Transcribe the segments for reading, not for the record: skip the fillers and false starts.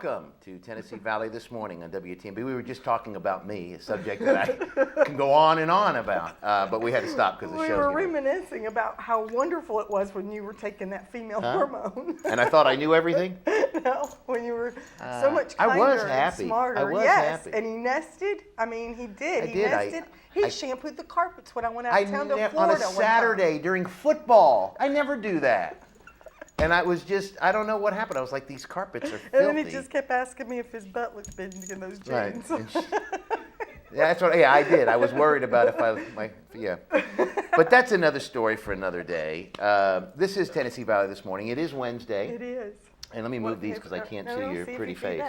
Welcome to Tennessee Valley This Morning on WTMB. We were just talking about me, a subject that I can go on and on about, but we had to stop because the show's We were reminiscing about how wonderful it was when you were taking that female hormone. And I thought I knew everything? No, when you were so much kinder I was happy. and smarter. I was yes, happy. and he nested. I mean, he did. He did. nested. He shampooed the carpets when I went out of town to Florida on a one time. Saturday during football. I never do that. And I was just, I don't know what happened. I was like, these carpets are filthy. And then he just kept asking me if his butt looked big in those jeans. Right. That's what, yeah, I did. I was worried about yeah. But that's another story for another day. This is Tennessee Valley This Morning. It is Wednesday. It is. And let me move these because I can't see your pretty face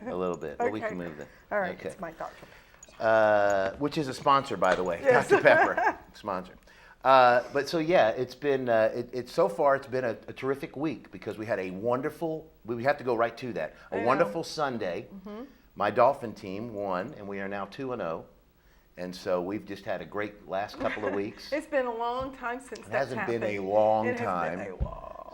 a little bit. But we can move them. All right, okay. it's my Dr. Pepper. Which is a sponsor, by the way. Yes. Dr. Pepper, sponsor. But so yeah, it's been so far it's been a terrific week because we had a wonderful. We have to go right to that. A wonderful Sunday. Mm-hmm. My Dolphin team won, and we are now 2-0. And so we've just had a great last couple of weeks. It's been a long time since that's happened. It hasn't been a long time.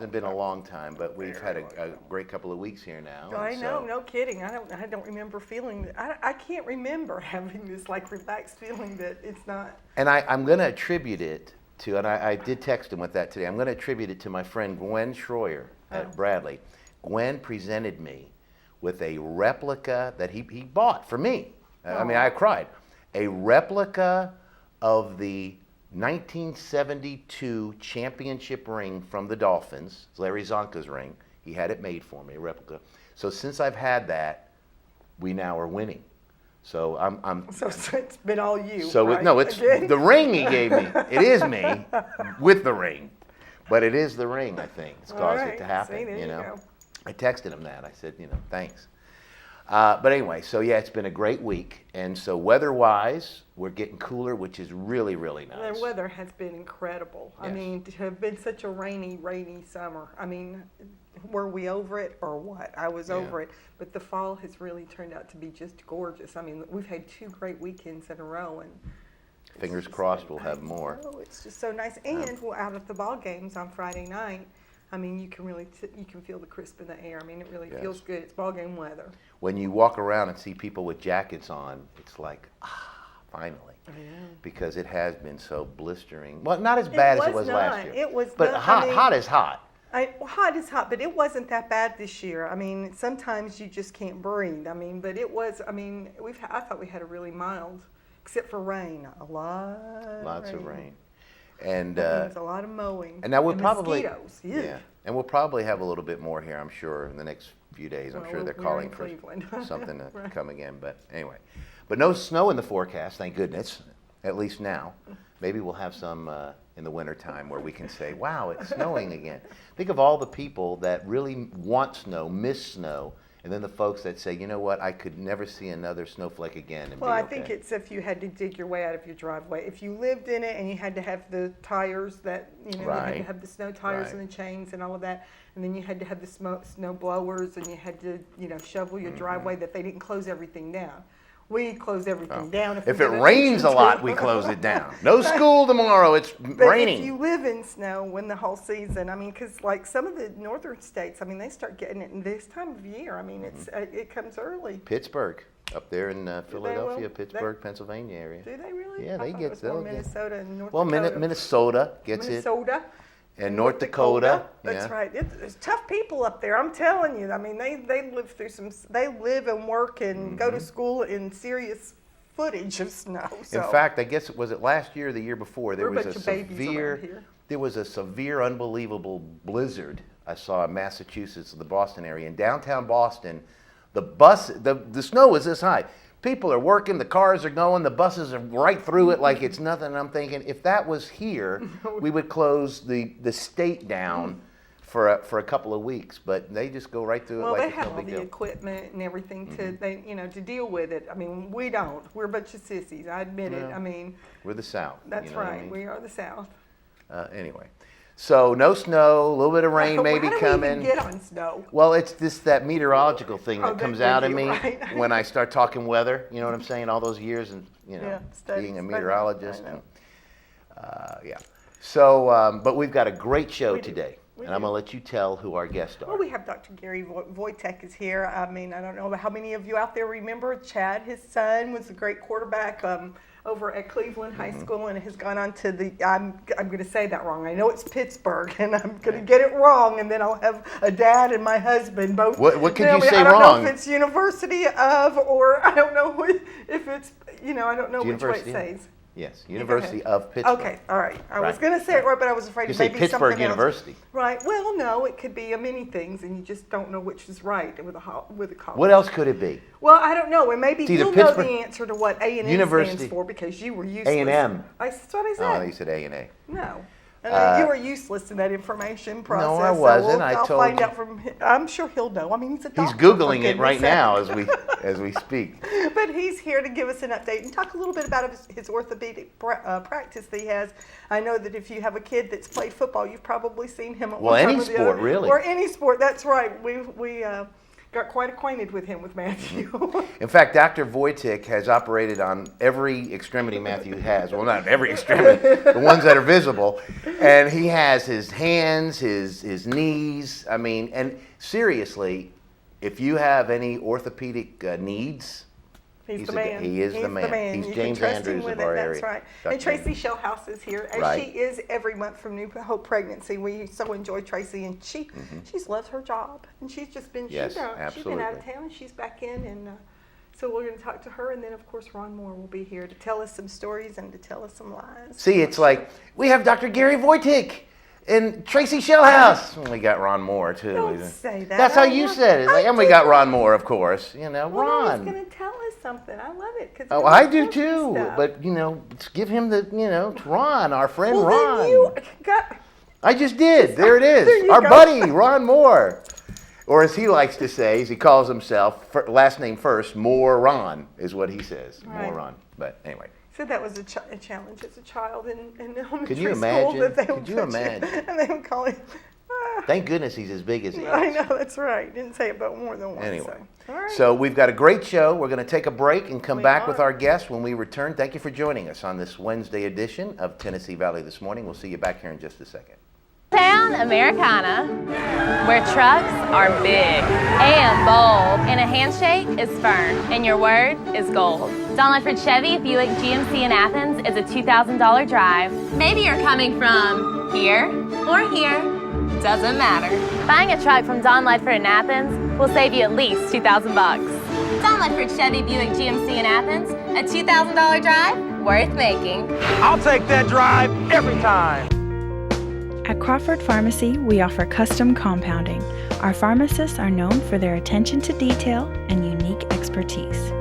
It's been a long time, but we've had a great couple of weeks here now. Oh, I know, no kidding. I don't remember feeling. I can't remember having this like relaxed feeling that it's not. And I'm going to attribute it to, and I did text him with that today. I'm going to attribute it to my friend Gwen Schroyer at Bradley. Gwen presented me with a replica that he bought for me. I mean, I cried. A replica of the 1972 championship ring from the Dolphins, Larry Zonka's ring. He had it made for me, a replica. So since I've had that, we now are winning. So So it's been all you. So right? no, it's the ring he gave me. It is me with the ring, but it is the ring. I think it's caused it to happen. See, there you know, go. I texted him that. I said, thanks. But anyway, so yeah, it's been a great week, and so weather-wise, we're getting cooler, which is really, really nice. The weather has been incredible. Yes. I mean, to have been such a rainy summer. I mean, were we over it or what? I was over it, but the fall has really turned out to be just gorgeous. I mean, we've had 2 great weekends in a row, and fingers crossed we'll have more. Oh, it's just so nice. And we're out at the ball games on Friday night. I mean, you can really you can feel the crisp in the air. I mean, it really feels good. It's ball game weather. When you walk around and see people with jackets on, it's like, finally. Yeah. Because it has been so blistering. Well, not as bad as it was last year. It was but not, hot. I mean, hot is hot. Hot is hot, but it wasn't that bad this year. I mean, sometimes you just can't breathe. I mean, but it was. I mean, I thought we had a really mild, except for rain. Lots of rain. And that means a lot of mowing. And now we'll probably mosquitoes. and we'll probably have a little bit more here, I'm sure, in the next few days. I'm sure they're calling for something to come again. But anyway, but no snow in the forecast, thank goodness. At least now. Maybe we'll have some in the wintertime where we can say, wow, it's snowing again. Think of all the people that really want snow, miss snow, and then the folks that say, you know what, I could never see another snowflake again. And I think it's if you had to dig your way out of your driveway. If you lived in it and you had to have the tires that, you had to have the snow tires and the chains and all of that, and then you had to have the snow blowers and you had to, shovel your driveway, that they didn't close everything down. We close everything down. If it rains a lot, we close it down. No school tomorrow, it's raining. If you live in snow when the whole season, I mean, because like some of the northern states, I mean, they start getting it in this time of year. I mean, it comes early. Pittsburgh, up there in Philadelphia, Pittsburgh, Pennsylvania area. Do they really? Yeah, they get it. Minnesota and North Dakota. Well, Minnesota gets it. And North Dakota. That's right. It's tough people up there. I'm telling you. I mean, they live through they live and work and go to school in serious footage of snow. So. In fact, I guess was it last year or the year before there was a severe, unbelievable blizzard I saw in Massachusetts, the Boston area, in downtown Boston. The snow was this high. People are working, the cars are going, the buses are right through it like it's nothing. And I'm thinking, if that was here, we would close the state down for a couple of weeks. But they just go right through it like it's no big deal. Well, they have all the equipment and everything to deal with it. I mean, we don't. We're a bunch of sissies. I admit it. I mean, we're the South. That's right. We are the South. Anyway. So no snow, a little bit of rain maybe coming. How do we even get on snow? Well, it's that meteorological thing that comes out of me when I start talking weather. You know what I'm saying? All those years and being a meteorologist. And, So, but we've got a great show today. And I'm going to let you tell who our guests are. Well, we have Dr. Gary Wojtek is here. I mean, I don't know how many of you out there remember Chad, his son, was a great quarterback over at Cleveland High School and has gone on to I'm going to say that wrong. I know it's Pittsburgh, and I'm going to get it wrong, and then I'll have a dad and my husband both. What could you say wrong? I don't wrong? know if it's University of, or I don't know if it's, I don't know which way it says. Yes, University of Pittsburgh. Okay, all right. I was going to say it right, but I was afraid you it say may be Pittsburgh something University. else. Right. Well, no, it could be many things, and you just don't know which is right with a college. What else could it be? Well, I don't know. And maybe you'll know the answer to what A&M stands for because you were useless. A&M. That's what I said. Oh, you said A&A. No. And you were useless in that information process. No, I wasn't. So I'll find out from him. I'm sure he'll know. I mean, he's a doctor. He's Googling it right now as we speak. But he's here to give us an update and talk a little bit about his orthopedic practice that he has. I know that if you have a kid that's played football, you've probably seen him at one time any or the sport, other. really. Or any sport. That's right. We got quite acquainted with him, with Matthew. In fact, Dr. Wojtek has operated on every extremity Matthew has. Well, not every extremity, the ones that are visible. And he has his hands, his knees. I mean, and seriously, if you have any orthopedic needs, He's the man. He is the man. He's James Andrews of our area. That's right. And Tracy Shellhouse is here, as she is every month from New Hope Pregnancy. We so enjoy Tracy, and she's loved her job, and she's just been she's been out of town, and she's back in, and so we're going to talk to her, and then of course Ron Moore will be here to tell us some stories and to tell us some lies. See, it's like we have Dr. Gary Wojtek and Tracy Shellhouse. We got Ron Moore too. Don't say that. That's how you said it. Like, and we got Ron Moore, of course. Well, Ron. He's going to tell us something. I love it. Oh, I do too. Stuff. But let's give him the it's Ron, our friend Ron. Then you got. I just did. There it is. Our buddy Ron Moore, or as he likes to say, as he calls himself, last name first, Moore Ron is what he says. Right. Moore Ron. But anyway. So that was a challenge as a child in elementary Could you school. imagine? Could you imagine? And they would call him. Thank goodness he's as big as he is. I know, that's right. Didn't say it but more than once. Anyway, All right. So we've got a great show. We're going to take a break and come back with our guests when we return. Thank you for joining us on this Wednesday edition of Tennessee Valley This Morning. We'll see you back here in just a second. Town Americana, where trucks are big and bold, and a handshake is firm, and your word is gold. Don Ledford Chevy Buick GMC in Athens is a $2,000 drive. Maybe you're coming from here or here, doesn't matter. Buying a truck from Don Ledford in Athens will save you at least $2,000. Don Ledford Chevy Buick GMC in Athens, a $2,000 drive worth making. I'll take that drive every time. At Crawford Pharmacy, we offer custom compounding. Our pharmacists are known for their attention to detail and unique expertise.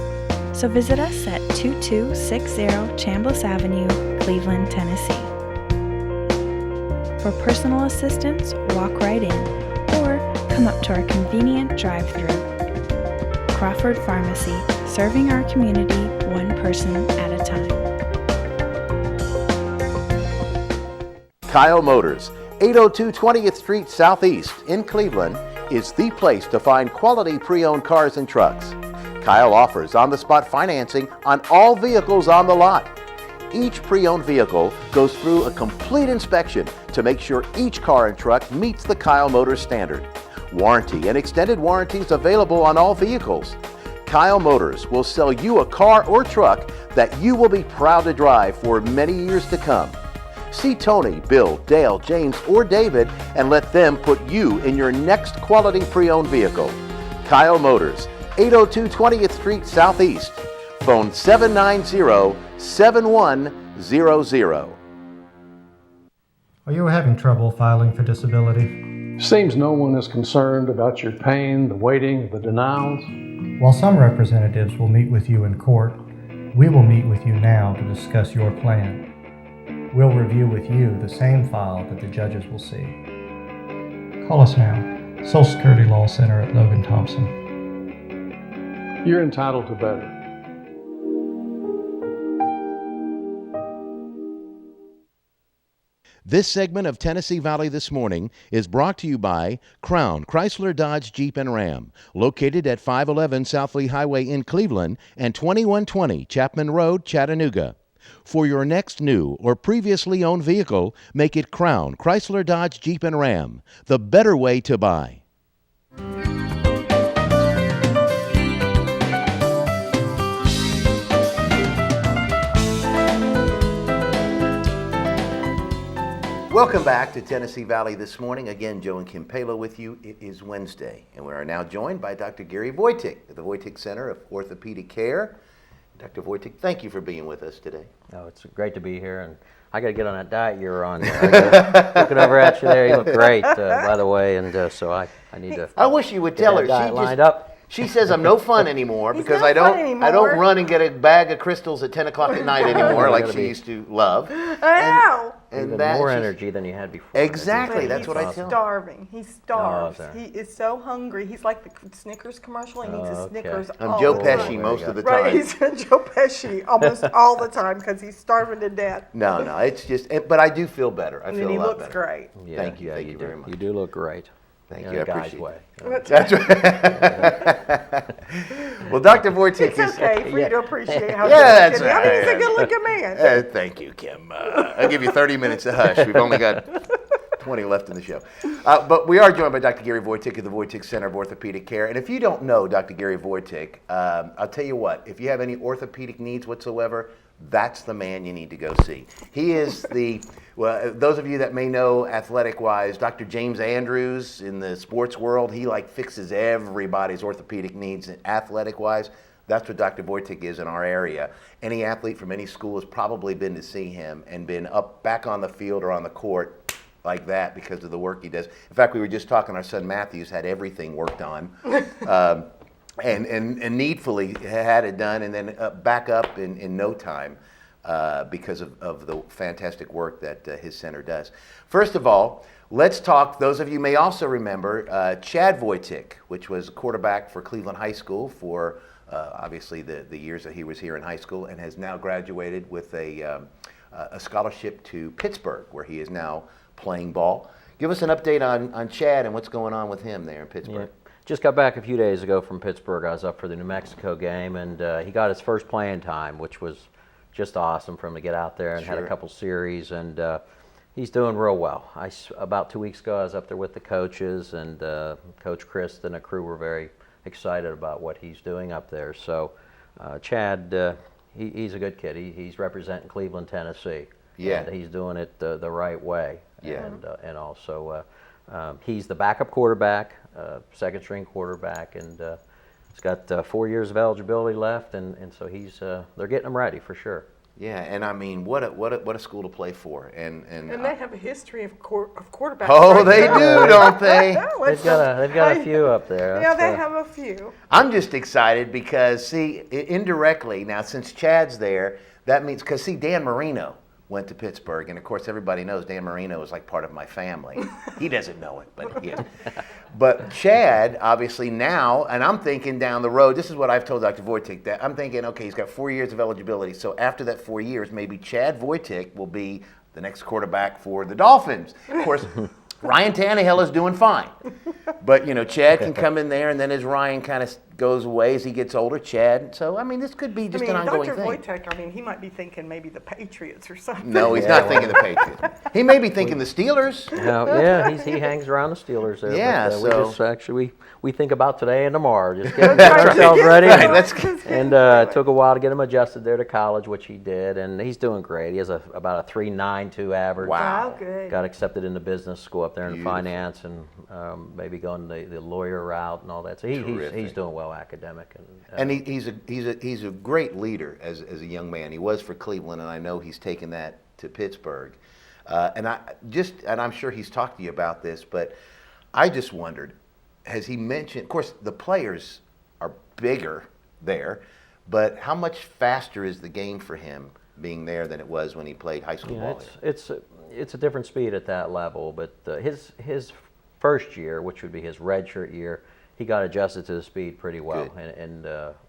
So visit us at 2260 Chambliss Avenue, Cleveland, Tennessee. For personal assistance, walk right in or come up to our convenient drive-thru. Crawford Pharmacy, serving our community one person at a time. Kyle Motors, 802 20th Street Southeast in Cleveland, is the place to find quality pre-owned cars and trucks. Kyle offers on-the-spot financing on all vehicles on the lot. Each pre-owned vehicle goes through a complete inspection to make sure each car and truck meets the Kyle Motors standard. Warranty and extended warranties available on all vehicles. Kyle Motors will sell you a car or truck that you will be proud to drive for many years to come. See Tony, Bill, Dale, James, or David and let them put you in your next quality pre-owned vehicle. Kyle Motors, 802 20th Street Southeast. Phone 790-7100. Are you having trouble filing for disability? Seems no one is concerned about your pain, the waiting, the denials. While some representatives will meet with you in court, we will meet with you now to discuss your plan. We'll review with you the same file that the judges will see. Call us now. Social Security Law Center at Logan Thompson. You're entitled to better. This segment of Tennessee Valley This Morning is brought to you by Crown Chrysler Dodge Jeep and Ram, located at 511 South Lee Highway in Cleveland and 2120 Chapman Road, Chattanooga. For your next new or previously owned vehicle, make it Crown, Chrysler, Dodge, Jeep, and Ram, the better way to buy. Welcome back to Tennessee Valley This Morning. Again, Joe and Kim Palo with you. It is Wednesday, and we are now joined by Dr. Gary Wojcik at the Wojcik Center of Orthopedic Care. Dr. Wojcik, thank you for being with us today. Oh, it's great to be here, and I got to get on that diet you're on there. Looking over at you there, you look great, by the way, and so I need to. I wish you would tell her. Diet lined up. She says I'm no fun anymore because I don't run and get a bag of crystals at 10 o'clock at night anymore like she used to love. And even more energy than you had before. Exactly, that's what I tell him. He's starving. He starves. Oh, he is so hungry. He's like the Snickers commercial. He needs a Snickers all I'm Joe the Pesci time. most of the time. Right, he's Joe Pesci almost all the time because he's starving to death. No, it's just, but I do feel better. I feel a lot better. And he looks great. Yeah, thank you very much. You do look great. Thank in you, a I guy's appreciate way. it. That's right. Well, Dr. Wojcik It's okay for you to appreciate how that's good looking. right. I mean, he's a good-looking man. Thank you, Kim. I'll give you 30 minutes of hush. We've only got 20 left in the show. But we are joined by Dr. Gary Wojcik of the Wojcik Center of Orthopedic Care. And if you don't know Dr. Gary Wojcik, I'll tell you what, if you have any orthopedic needs whatsoever, that's the man you need to go see. He is well, those of you that may know athletic-wise, Dr. James Andrews in the sports world, he fixes everybody's orthopedic needs athletic-wise. That's what Dr. Wojcik is in our area. Any athlete from any school has probably been to see him and been back on the field or on the court like that because of the work he does. In fact, we were just talking, our son Matthew's had everything worked on. And needfully had it done and then back up in no time because of the fantastic work that his center does. First of all, let's talk, those of you may also remember Chad Wojcik, which was quarterback for Cleveland High School for obviously the years that he was here in high school, and has now graduated with a scholarship to Pittsburgh, where he is now playing ball. Give us an update on Chad and what's going on with him there in Pittsburgh. Yeah. Just got back a few days ago from Pittsburgh. I was up for the New Mexico game, and he got his first playing time, which was just awesome for him to get out there and had a couple series, and he's doing real well. About 2 weeks ago, I was up there with the coaches, and Coach Chris and the crew were very excited about what he's doing up there. So Chad, he's a good kid. He's representing Cleveland, Tennessee. Yeah. And he's doing it the right way. Yeah. And also he's the backup quarterback, second string quarterback, and he's got 4 years of eligibility left, and so they're getting him ready for sure. Yeah, and I mean, what a school to play for, and they have a history of quarterbacks. Oh, they do, don't they? They've got a few up there. Yeah, they have a few. I'm just excited because, see, indirectly now, since Chad's there, that means because Dan Marino went to Pittsburgh, and of course everybody knows Dan Marino is like part of my family. He doesn't know it, but he is. But Chad, obviously now, and I'm thinking down the road, this is what I've told Dr. Wojcik, that I'm thinking, okay, he's got 4 years of eligibility, so after that 4 years, maybe Chad Wojcik will be the next quarterback for the Dolphins. Of course, Ryan Tannehill is doing fine. But, Chad can come in there, and then as Ryan kind of goes away as he gets older, Chad. So, I mean, this could be just an ongoing Dr. thing. Wojcik, he might be thinking maybe the Patriots or something. No, he's not thinking the Patriots. He may be thinking the Steelers. He hangs around the Steelers there. Yeah, but, so. We just actually, we think about today and tomorrow. Just getting ourselves ready. Right, it took a while to get him adjusted there to college, which he did, and he's doing great. He has about a 3.92 average. Wow. Good. Got accepted into business school up there in finance, and maybe going the lawyer route and all that. So he's doing well academic. And he's a great leader as a young man. He was for Cleveland, and I know he's taken that to Pittsburgh. And I'm sure he's talked to you about this, but I just wondered, has he mentioned? Of course, the players are bigger there, but how much faster is the game for him being there than it was when he played high school ball? It's a different speed at that level, but his first year, which would be his redshirt year, he got adjusted to the speed pretty well, and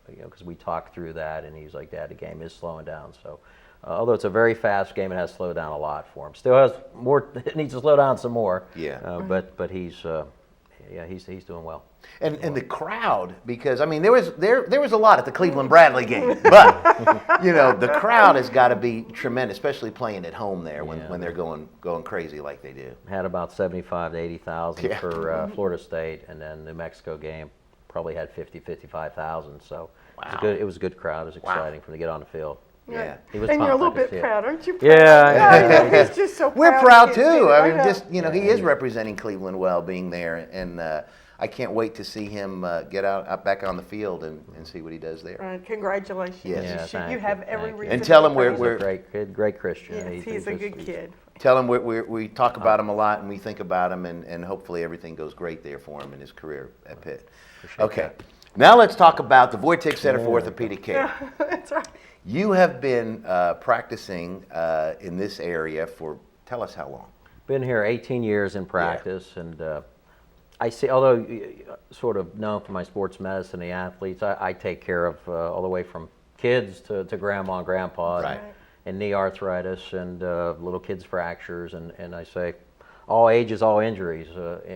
because we talked through that, and he's like, "Dad, the game is slowing down." So, although it's a very fast game, it has slowed down a lot for him. Still has more; it needs to slow down some more. Yeah. But he's yeah, he's doing well. And the crowd, because I mean there was a lot at the Cleveland Bradley game, but you know the crowd has got to be tremendous, especially playing at home there when they're going crazy like they do. Had about 75 to 80,000 for Florida State, and then New Mexico game probably had 55,000. So it was a good crowd. It was exciting for them to get on the field. Yeah, he was. And you're a little bit proud, aren't you? Proud? Yeah, he's just so proud. We're proud too. I mean, just he is representing Cleveland well, being there, and I can't wait to see him get out back on the field and see what he does there. Congratulations! Yes. You have every reason. And tell him we're great Christian. Yes, he's a good kid. Tell him we talk about him a lot and we think about him, and hopefully everything goes great there for him in his career at Pitt. Okay, now let's talk about the Voitek Center for Orthopedic Care. That's right. You have been practicing in this area for, tell us how long? Been here 18 years in practice, and I see, although sort of known for my sports medicine, the athletes, I take care of all the way from kids to grandma and grandpa, and knee arthritis and little kids fractures, and I say all ages, all injuries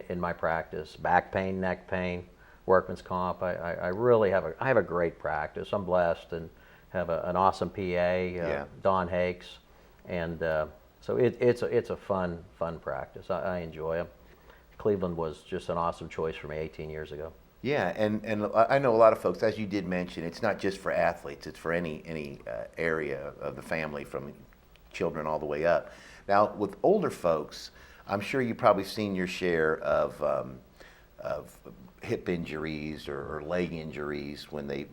in my practice, back pain, neck pain, workman's comp. I really have a great practice. I'm blessed and have an awesome PA, Don Hakes, and so it's a fun practice. I enjoy them. Cleveland was just an awesome choice for me 18 years ago. Yeah, and I know a lot of folks, as you did mention, it's not just for athletes, it's for any area of the family, from children all the way up. Now, with older folks, I'm sure you've probably seen your share of hip injuries or leg injuries when they,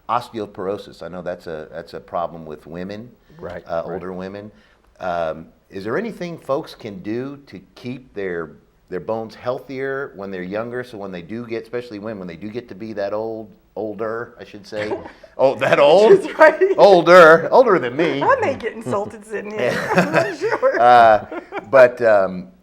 osteoporosis. I know that's a problem with women, older women. Is there anything folks can do to keep their bones healthier when they're younger, so when they do get, especially when they do get to be that older, I should say. Oh, that old? That's right. Older than me. I may get insulted sitting here. I'm not sure. But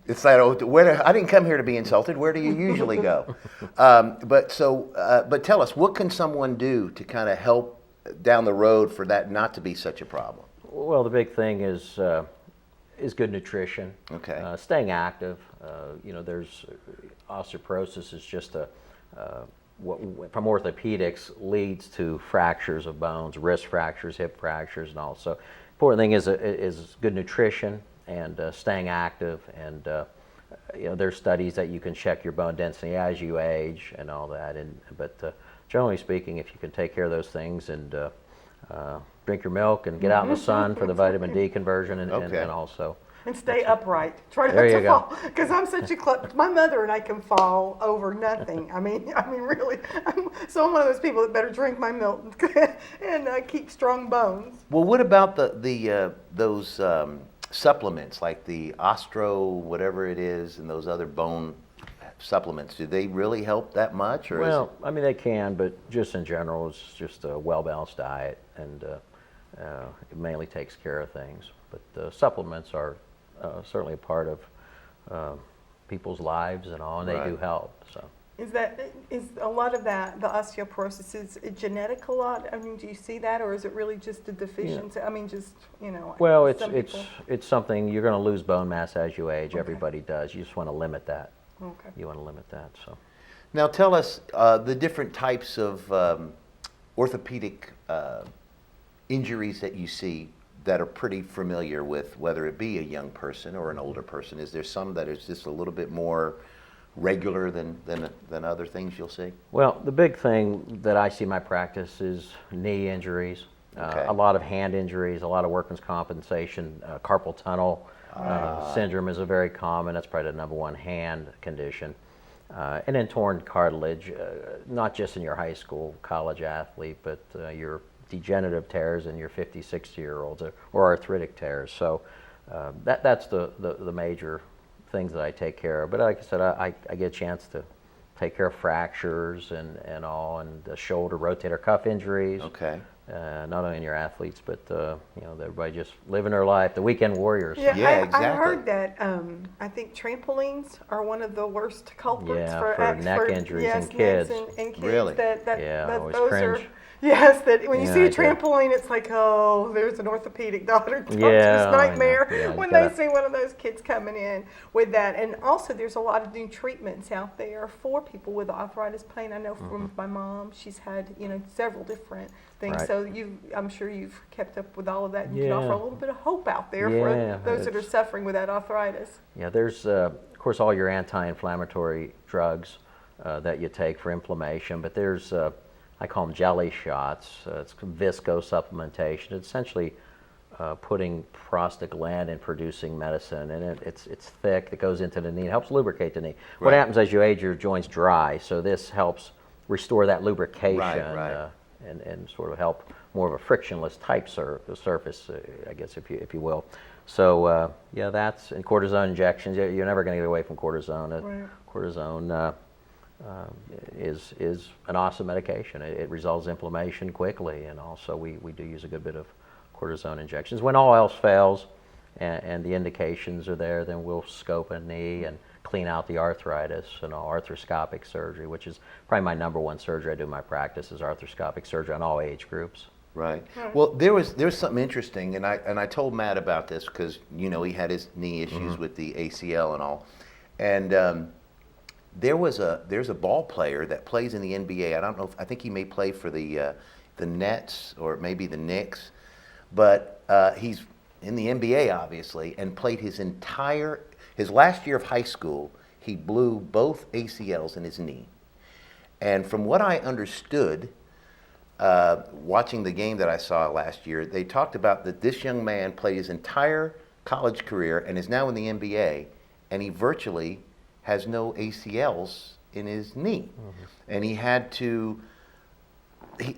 it's like, I didn't come here to be insulted. Where do you usually go? But tell us, what can someone do to kind of help down the road for that not to be such a problem? Well, the big thing is good nutrition. Okay. Staying active. There's osteoporosis is just what from orthopedics leads to fractures of bones, wrist fractures, hip fractures, and all. So, important thing is good nutrition and staying active. And there's studies that you can check your bone density as you age and all that. But generally speaking, if you can take care of those things and drink your milk and get out in the sun for the vitamin D conversion, and also. And stay upright. Try not to fall. Because I'm such a my mother and I can fall over nothing. I mean, really. I'm one of those people that better drink my milk and keep strong bones. Well, what about those supplements like the Ostro, whatever it is, and those other bone supplements? Do they really help that much? Or well, I mean, they can, but just in general, it's just a well-balanced diet, and it mainly takes care of things. But supplements are certainly a part of people's lives and all, and they do help. So is a lot of that, the osteoporosis, is it genetic a lot? I mean, do you see that, or is it really just a deficiency? I mean, just Well, it's something you're going to lose bone mass as you age. Okay. Everybody does. You just want to limit that. Okay. You want to limit that. So now tell us the different types of orthopedic injuries that you see that are pretty familiar with, whether it be a young person or an older person. Is there some that is just a little bit more regular than other things you'll see? Well, the big thing that I see in my practice is knee injuries, a lot of hand injuries, a lot of workman's compensation, carpal tunnel syndrome is a very common, that's probably the #1 hand condition. And then torn cartilage, not just in your high school, college athlete, but your degenerative tears in your 50, 60-year-olds or arthritic tears. So that's the major things that I take care of. But like I said, I get a chance to take care of fractures and all, and the shoulder rotator cuff injuries. Okay. Not only in your athletes, but everybody just living their life, the weekend warriors. Yeah, exactly. I heard that. I think trampolines are one of the worst culprits for neck injuries in kids. And kids. Really? I always those cringe. Yes, that when you Yeah, see a I do. trampoline, it's like, oh, there's an orthopedic doctor's Yeah, I know. nightmare Yeah, when you gotta- they see one of those kids coming in with that. And also, there's a lot of new treatments out there for people with arthritis pain. I know from my mom, she's had several different things. Right. So I'm sure you've kept up with all of that. And you can Yeah. offer a little bit of hope out there Yeah, for those that are it's- suffering with that arthritis. Yeah, there's, of course, all your anti-inflammatory drugs that you take for inflammation, but there's, I call them jelly shots. It's visco supplementation. It's essentially putting prostaglandin-producing medicine, and it's thick. It goes into the knee. It helps lubricate the knee. What Right. happens as you age, your joints dry, so this helps restore that lubrication Right. And sort of help more of a frictionless type surface, I guess, if you will. So yeah, that's and cortisone injections. You're never going to get away from cortisone. Right. Cortisone is an awesome medication. It resolves inflammation quickly, and also we do use a good bit of cortisone injections. When all else fails, and the indications are there, then we'll scope a knee and clean out the arthritis and arthroscopic surgery, which is probably my number one surgery I do in my practice is arthroscopic surgery on all age groups. Right. Well, there was something interesting, and I told Matt about this because he had his knee issues with the ACL and all, and there's a ball player that plays in the NBA. I don't know I think he may play for the Nets or maybe the Knicks, but he's in the NBA obviously and played his last year of high school. He blew both ACLs in his knee, and from what I understood. Watching the game that I saw last year, they talked about that this young man played his entire college career and is now in the NBA, and he virtually has no ACLs in his knee, and he had to.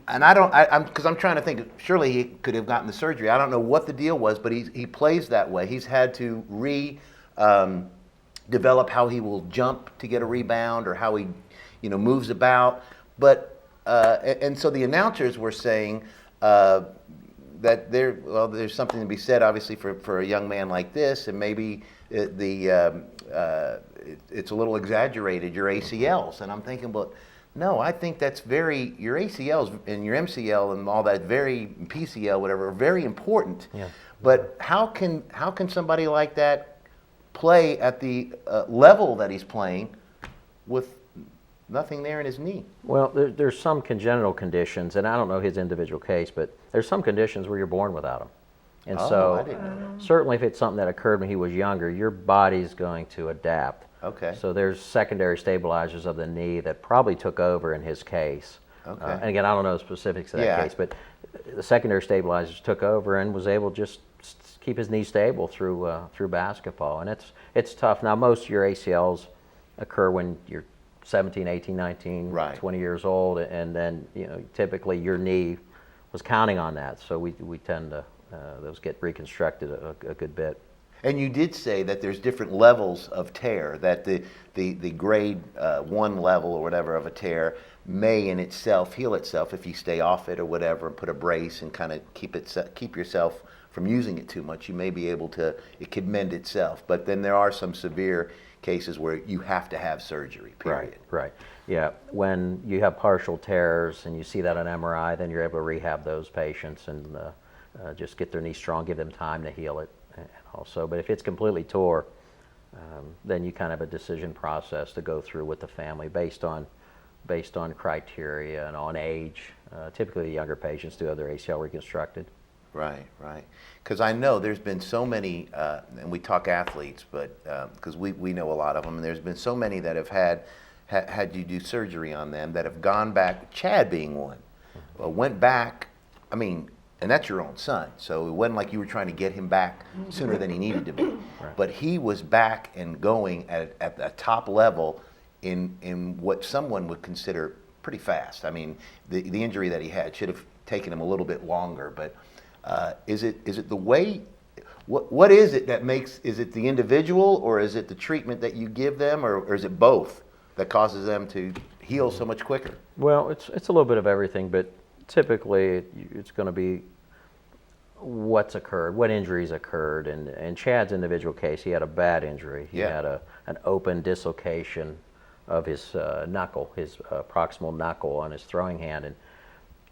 I'm trying to think. Surely he could have gotten the surgery. I don't know what the deal was, but he plays that way. He's had to develop how he will jump to get a rebound or how he, moves about, but. And so the announcers were saying that there's something to be said, obviously, for a young man like this, and maybe it's a little exaggerated, your ACLs. And I'm thinking, well, no, I think that's your ACLs and your MCL and all that, PCL, whatever, are very important. Yeah. But how can somebody like that play at the level that he's playing with nothing there in his knee? Well, there's some congenital conditions, and I don't know his individual case, but there's some conditions where you're born without them. And I so didn't know. certainly if it's something that occurred when he was younger, your body's going to adapt. Okay. So there's secondary stabilizers of the knee that probably took over in his case. Okay. And again, I don't know the specifics of that Yeah. case, but the secondary stabilizers took over and was able to just keep his knee stable through basketball. And it's tough. Now, most of your ACLs occur when you're 17, 18, 19, Right. 20 years old, and then typically your knee was counting on that. So we tend to those get reconstructed a good bit. And you did say that there's different levels of tear, that the grade 1 level or whatever of a tear may in itself heal itself if you stay off it or whatever and put a brace and kind of keep yourself from using it too much. You may be able to, it could mend itself. But then there are some severe cases where you have to have surgery, period. Right. Yeah, when you have partial tears and you see that on MRI, then you're able to rehab those patients and just get their knee strong, give them time to heal it also. But if it's completely tore, then you kind of have a decision process to go through with the family based on criteria and on age. Typically the younger patients do have their ACL reconstructed. Right. Because I know there's been so many, and we talk athletes, but because we know a lot of them, and there's been so many that have had you do surgery on them that have gone back, Chad being one, went back, and that's your own son, so it wasn't like you were trying to get him back sooner than he needed to be. Right. But he was back and going at the top level in what someone would consider pretty fast. The injury that he had should have taken him a little bit longer, but is it the way? What is it that makes? Is it the individual, or is it the treatment that you give them, or is it both that causes them to heal so much quicker? Well, it's a little bit of everything, but typically it's going to be what's occurred, what injuries occurred. And in Chad's individual case, he had a bad injury. He had an open dislocation of his knuckle, his proximal knuckle on his throwing hand,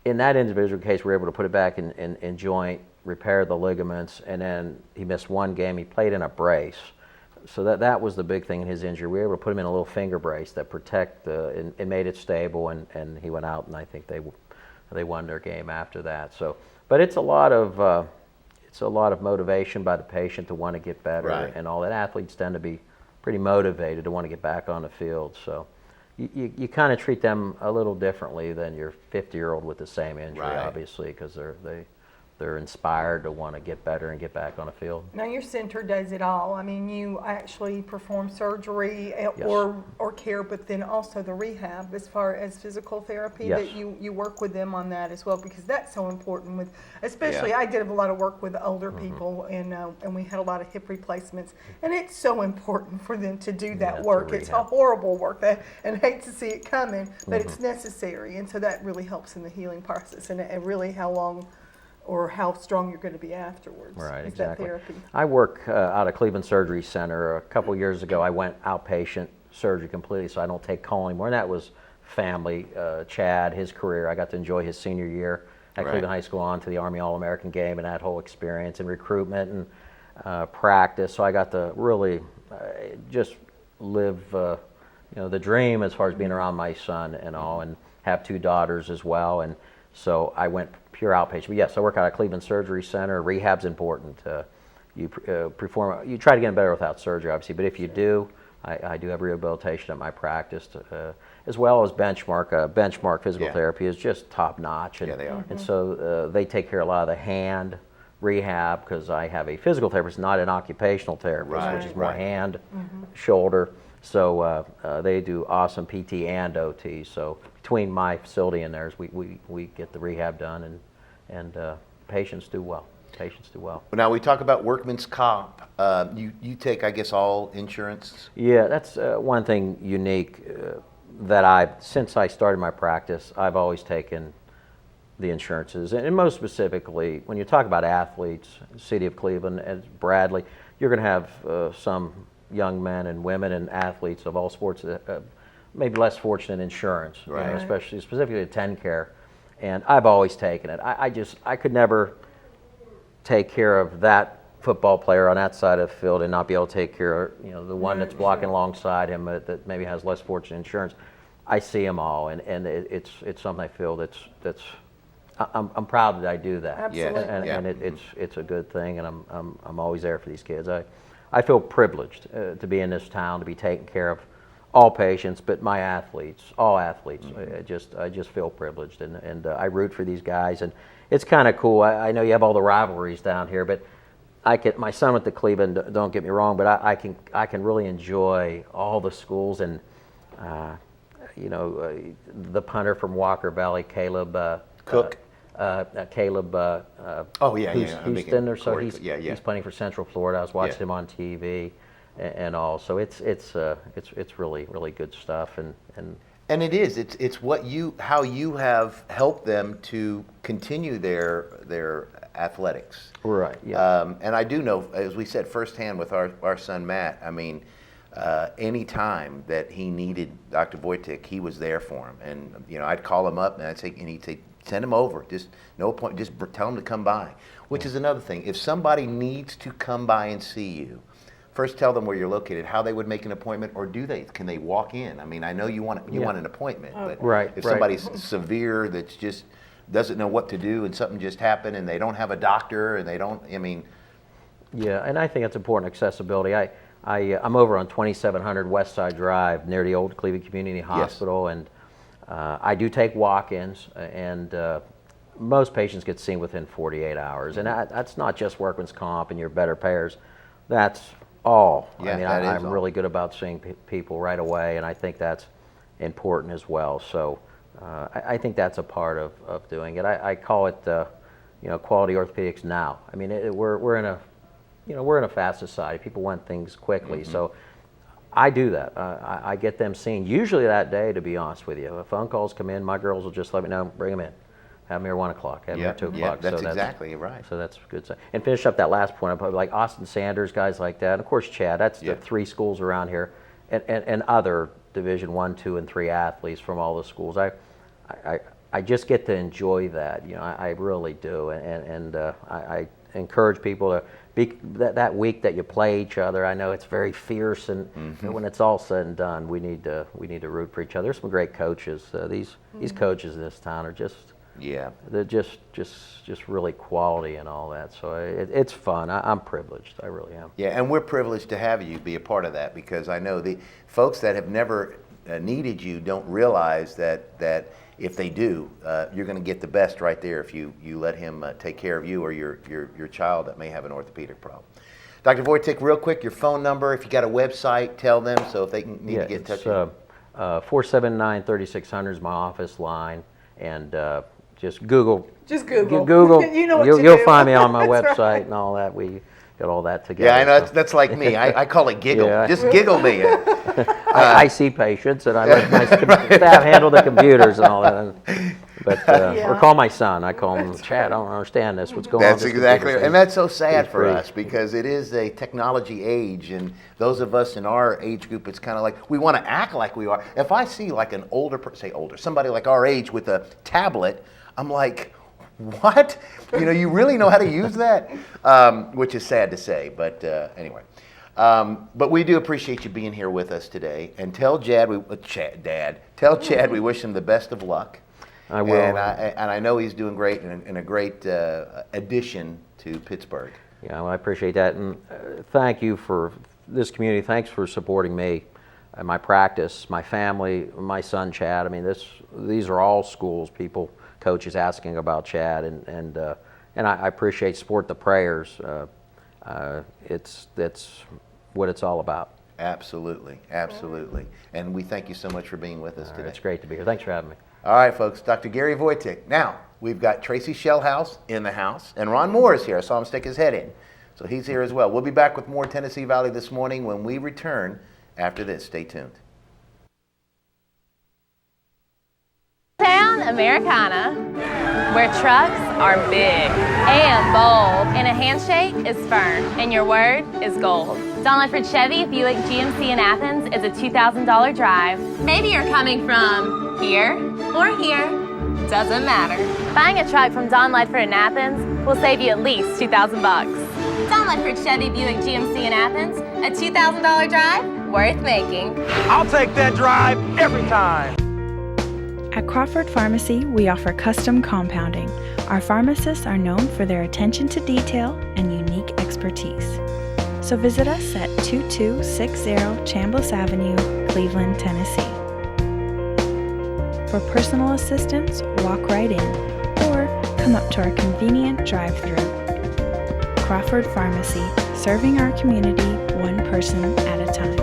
in that individual case, we were able to put it back in joint, repair the ligaments, and then he missed one game. He played in a brace. So that was the big thing in his injury. We were able to put him in a little finger brace that and made it stable, and he went out, and I think they won their game after that. So, but it's a lot of motivation by the patient to want to get better, and all that. Athletes tend to be pretty motivated to want to get back on the field. So you kind of treat them a little differently than your 50-year-old with the same injury, obviously, because they're inspired to want to get better and get back on the field. Now your center does it all. I mean, you actually perform surgery or care, but then also the rehab as far as physical therapy. That you work with them on that as well, because that's so important. With especially, I did a lot of work with older people, and we had a lot of hip replacements, and it's so important for them to do that work. It's a horrible work, and hate to see it coming, but it's necessary, and so that really helps in the healing process, and really how long or how strong you're going to be afterwards. Right, is exactly. That therapy. I work out of Cleveland Surgery Center. A couple years ago, I went outpatient surgery completely, so I don't take call anymore. And that was family. Chad, his career, I got to enjoy his senior year at Cleveland High School, on to the Army All-American game, and that whole experience and recruitment and practice. So I got to really just live the dream as far as being around my son and all, and have two daughters as well. And so I went pure outpatient. But yes, I work out of Cleveland Surgery Center. Rehab's important. You try to get better without surgery, obviously, but if you do, I do have rehabilitation at my practice, as well as benchmark. Benchmark physical therapy is just top notch. And, they are. And so they take care of a lot of the hand rehab, because I have a physical therapist, not an occupational therapist, which is more hand, shoulder. So they do awesome PT and OT. So between my facility and theirs, we get the rehab done, and patients do well. Patients do well. Now we talk about workman's comp. You take, I guess, all insurance? Yeah, that's one thing unique that since I started my practice, I've always taken the insurances. And most specifically, when you talk about athletes, City of Cleveland, as Bradley, you're going to have some young men and women and athletes of all sports maybe less fortunate insurance, especially specifically TennCare. And I've always taken it. I could never take care of that football player on that side of the field and not be able to take care of the one that's blocking alongside him that maybe has less fortunate insurance. I see them all, and it's something I feel that's I'm proud that I do that. Absolutely. And it's a good thing, and I'm always there for these kids. I feel privileged to be in this town, to be taking care of all patients, but my athletes, all athletes. I just feel privileged, and I root for these guys, and it's kind of cool. I know you have all the rivalries down here, but my son went to Cleveland. Don't get me wrong, but I can really enjoy all the schools, and the punter from Walker Valley, Caleb Cook. Caleb. Houston, or so he's playing for Central Florida. I was watching him on TV, and all. So it's really, really good stuff, and it is. It's how you have helped them to continue their athletics. Right. Yeah. And I do know, as we said firsthand with our son Matt. I mean, any time that he needed Dr. Wojtek, he was there for him. And I'd call him up and he'd say, send him over. Just no point. Just tell him to come by. Which is another thing. If somebody needs to come by and see you, first tell them where you're located, how they would make an appointment, or can they walk in? I mean, I know you want an appointment, but if somebody's severe that's just doesn't know what to do and something just happened and they don't have a doctor and they don't, Yeah, and I think it's important, accessibility. I'm over on 2700 West Side Drive near the old Cleveland Community Hospital, and I do take walk-ins, and most patients get seen within 48 hours. And that's not just workman's comp and your better payers. That's all. I'm really good about seeing people right away, and I think that's important as well. So I think that's a part of doing it. I call it quality orthopedics now. I mean, we're in a fast society. People want things quickly, so I do that. I get them seen usually that day. To be honest with you, if phone calls come in, my girls will just let me know, bring them in. Have them here 1 o'clock. Have them here 2 o'clock. Yeah, that's exactly right. So that's good. And finish up that last point. Like Austin Sanders, guys like that. And of course, Chad. That's the 3 schools around here, and other Division 1, 2, and 3 athletes from all the schools. I just get to enjoy that. I really do, and I encourage people to be that week that you play each other. I know it's very fierce, and when it's all said and done, we need to root for each other. There's some great coaches. These coaches in this town are they're just really quality and all that. So it's fun. I'm privileged. I really am. Yeah, and we're privileged to have you be a part of that, because I know the folks that have never needed you don't realize that if they do, you're going to get the best right there if you let him take care of you or your child that may have an orthopedic problem. Dr. Wojtek, real quick, your phone number, if you got a website, tell them so if they need to get in touch with you. 479-3600 is my office line, and just Google. Google. You know what you'll find me on my That's website right. and all that. We got all that together. Yeah, I know. That's like me. I call it giggle. Yeah. Just giggle me. I see patients, and I let my staff handle the computers and all that. But or call my son. I call him, Chad, I don't understand this. What's going on? That's exactly right. And that's so sad for great. us, because it is a technology age, and those of us in our age group, it's kind of like we want to act like we are. If I see like an somebody like our age with a tablet, I'm like, what? You really know how to use that? Which is sad to say, but anyway. But we do appreciate you being here with us today. And tell Chad we wish him the best of luck. I will. And I know he's doing great and a great addition to Pittsburgh. Yeah, well, I appreciate that. And thank you for this community. Thanks for supporting me and my practice, my family, my son, Chad. I mean, these are all schools, coaches asking about Chad, and I appreciate support the prayers. That's what it's all about. Absolutely. And we thank you so much for being with us today. It's great to be here. Thanks for having me. All right, folks, Dr. Gary Wojtek. Now, we've got Tracy Shellhouse in the house, and Ron Moore is here. I saw him stick his head in. So he's here as well. We'll be back with more Tennessee Valley this morning when we return after this. Stay tuned. Town Americana, where trucks are big and bold, and a handshake is firm, and your word is gold. Don Ledford Chevy Buick GMC in Athens is a $2,000 drive. Maybe you're coming from here or here, doesn't matter. Buying a truck from Don Ledford in Athens will save you at least $2,000. Don Ledford Chevy Buick GMC in Athens, a $2,000 drive worth making. I'll take that drive every time. At Crawford Pharmacy, we offer custom compounding. Our pharmacists are known for their attention to detail and unique expertise. So visit us at 2260 Chambliss Avenue, Cleveland, Tennessee. For personal assistance, walk right in or come up to our convenient drive-thru. Crawford Pharmacy, serving our community one person at a time.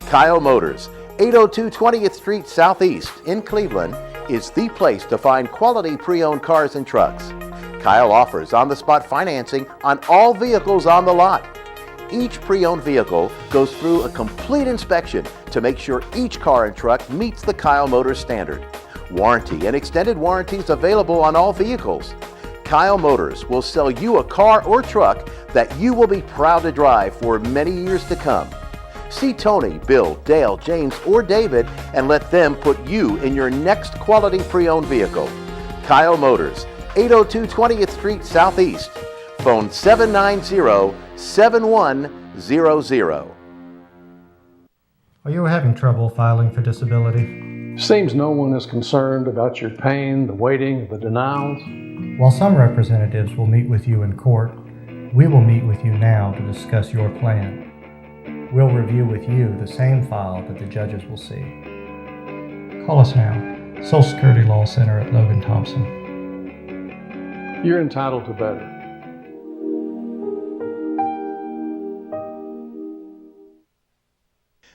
Kyle Motors, 802 20th Street Southeast in Cleveland, is the place to find quality pre-owned cars and trucks. Kyle offers on-the-spot financing on all vehicles on the lot. Each pre-owned vehicle goes through a complete inspection to make sure each car and truck meets the Kyle Motors standard. Warranty and extended warranties available on all vehicles. Kyle Motors will sell you a car or truck that you will be proud to drive for many years to come. See Tony, Bill, Dale, James, or David and let them put you in your next quality pre-owned vehicle. Kyle Motors, 802 20th Street Southeast. Phone 790-7100. Are you having trouble filing for disability? Seems no one is concerned about your pain, the waiting, the denials. While some representatives will meet with you in court, we will meet with you now to discuss your plan. We'll review with you the same file that the judges will see. Call us now. Social Security Law Center at Logan Thompson. You're entitled to better.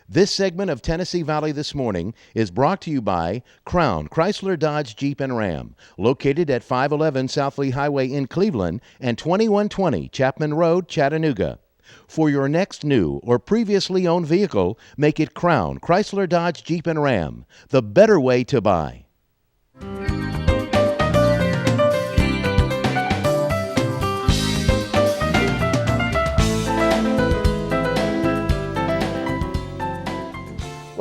This segment of Tennessee Valley This Morning is brought to you by Crown Chrysler Dodge Jeep and Ram, located at 511 South Lee Highway in Cleveland and 2120 Chapman Road, Chattanooga. For your next new or previously owned vehicle, make it Crown Chrysler Dodge Jeep and Ram, the better way to buy.